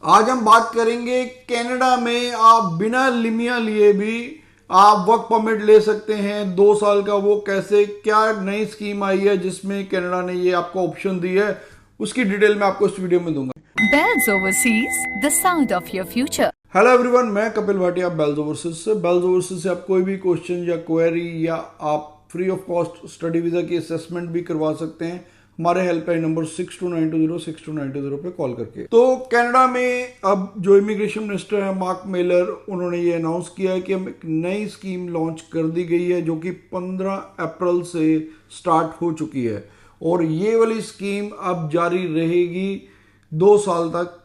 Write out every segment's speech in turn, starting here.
आज हम बात करेंगे कनाडा में आप बिना लिमिया लिए भी आप वर्क परमिट ले सकते हैं 2 साल का। वो कैसे, क्या नई स्कीम आई है जिसमें कनाडा ने ये आपको ऑप्शन दी है, उसकी डिटेल मैं आपको इस वीडियो में दूंगा। Bells Overseas, the sound of your future. Hello everyone, मैं कपिल भाटिया बेल्स ओवरसीज से। बेल्स ओवरसीज से आप कोई भी क्वेश्चन या क्वेरी या आप free of cost study visa की असेसमेंट भी करवा सकते हैं हमारे हेल्पलाइन नंबर 6292062920 पे कॉल करके। तो कनाडा में अब जो इमिग्रेशन मिनिस्टर है मार्क मेलर, उन्होंने ये अनाउंस किया है कि हम एक नई स्कीम लॉन्च कर दी गई है जो कि 15 अप्रैल से स्टार्ट हो चुकी है और ये वाली स्कीम अब जारी रहेगी 2 साल तक,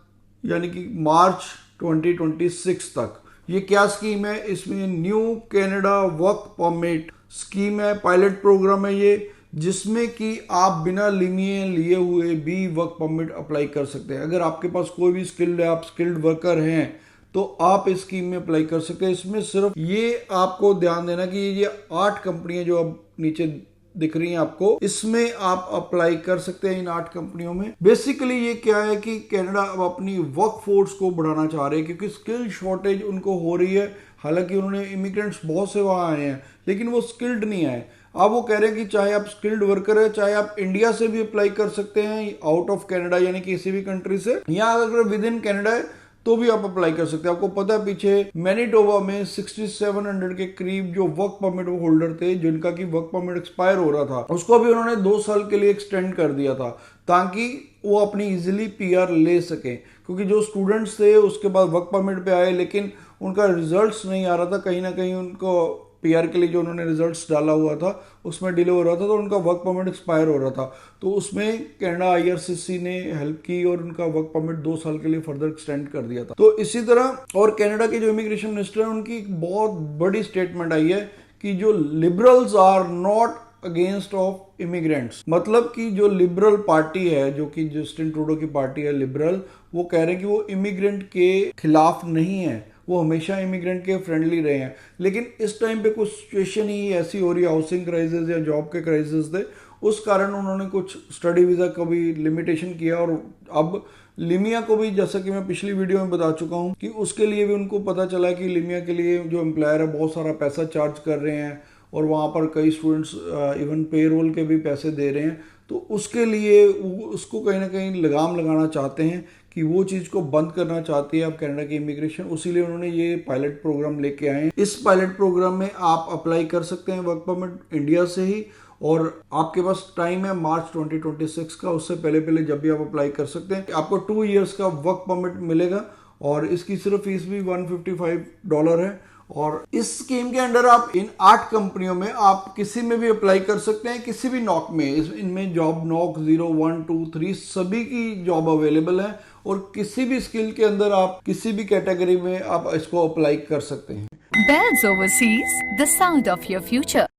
यानी कि मार्च 2026 तक। ये क्या स्कीम है? इसमें new Canada work permit scheme है, पायलट प्रोग्राम है ये, जिसमें कि आप बिना लिमिए लिए हुए भी वर्क परमिट अप्लाई कर सकते हैं। अगर आपके पास कोई भी स्किल्ड है, आप स्किल्ड वर्कर हैं, तो आप इस स्कीम में अप्लाई कर सकते हैं। इसमें सिर्फ ये आपको ध्यान देना कि ये 8 कंपनियां जो अब नीचे दिख रही हैं आपको, इसमें आप अप्लाई कर सकते हैं इन 8 कंपनियों में। बेसिकली ये क्या है कि कनाडा अब अपनी वर्क फोर्स को बढ़ाना चाह रहे हैं क्योंकि स्किल शॉर्टेज उनको हो रही है। हालांकि उन्होंने इमिग्रेंट्स बहुत से वहां आए हैं लेकिन वो स्किल्ड नहीं आए। अब वो कह रहे हैं कि चाहे आप स्किल्ड वर्कर है, चाहे आप इंडिया से भी अप्लाई कर सकते हैं, आउट ऑफ कनाडा यानी किसी भी कंट्री से, या अगर विद इन कनाडा है तो भी आप अप्लाई कर सकते हैं। आपको पता है पीछे मैनिटोबा में 6700 के करीब जो वर्क परमिट होल्डर थे जिनका की वर्क परमिट एक्सपायर हो रहा था, उसको भी उन्होंने 2 साल के लिए एक्सटेंड कर दिया था ताकि वो अपनी इजिली पीआर ले सके। क्योंकि जो स्टूडेंट्स थे उसके बाद वर्क परमिट पे आए लेकिन उनका रिजल्ट्स नहीं आ रहा था, कहीं ना कहीं उनको पीआर के लिए जो उन्होंने रिजल्ट्स डाला हुआ था उसमें डिले हो रहा था, तो उनका वर्क परमिट एक्सपायर हो रहा था। तो उसमें कनाडा आईआरसीसी ने हेल्प की और उनका वर्क परमिट 2 साल के लिए फर्दर एक्सटेंड कर दिया था। तो इसी तरह और कनाडा के जो इमिग्रेशन मिनिस्टर है उनकी एक बहुत बड़ी स्टेटमेंट आई है कि जो liberals are not against of immigrants. मतलब कि जो लिबरल पार्टी है, जो कि जस्टिन ट्रूडो की पार्टी है लिबरल, वो कह रहे हैं कि वो इमिग्रेंट के खिलाफ नहीं है, वो हमेशा इमिग्रेंट के फ्रेंडली रहे हैं। लेकिन इस टाइम पे कुछ सिचुएशन ही ऐसी हो रही है, हाउसिंग क्राइसिस या जॉब के क्राइसिस थे, उस कारण उन्होंने कुछ स्टडी वीजा का भी लिमिटेशन किया। और अब लिमिया को भी, जैसा कि मैं पिछली वीडियो में बता चुका हूं, कि उसके लिए भी उनको पता चला है कि लिमिया के लिए जो एम्प्लॉयर है बहुत सारा पैसा चार्ज कर रहे हैं और वहाँ पर कई स्टूडेंट्स इवन पेरोल के भी पैसे दे रहे हैं। तो उसके लिए उसको कहीं ना कहीं लगाम लगाना चाहते हैं कि वो चीज़ को बंद करना चाहती है अब कनाडा की इमिग्रेशन। उसीलिए उन्होंने ये पायलट प्रोग्राम लेके आए हैं। इस पायलट प्रोग्राम में आप अप्लाई कर सकते हैं वर्क परमिट इंडिया से ही, और आपके पास टाइम है मार्च 2026 का। उससे पहले पहले जब भी आप अप्लाई कर सकते हैं। आपको 2 इयर्स का वर्क परमिट मिलेगा और इसकी सिर्फ फीस भी $155 है। और इस स्कीम के अंडर आप इन 8 कंपनियों में आप किसी में भी अप्लाई कर सकते हैं, किसी भी नॉक में। इनमें जॉब नॉक 0, 1, 2, 3 सभी की जॉब अवेलेबल है और किसी भी स्किल के अंदर आप किसी भी कैटेगरी में आप इसको अप्लाई कर सकते हैं। Bells Overseas, the sound of your future.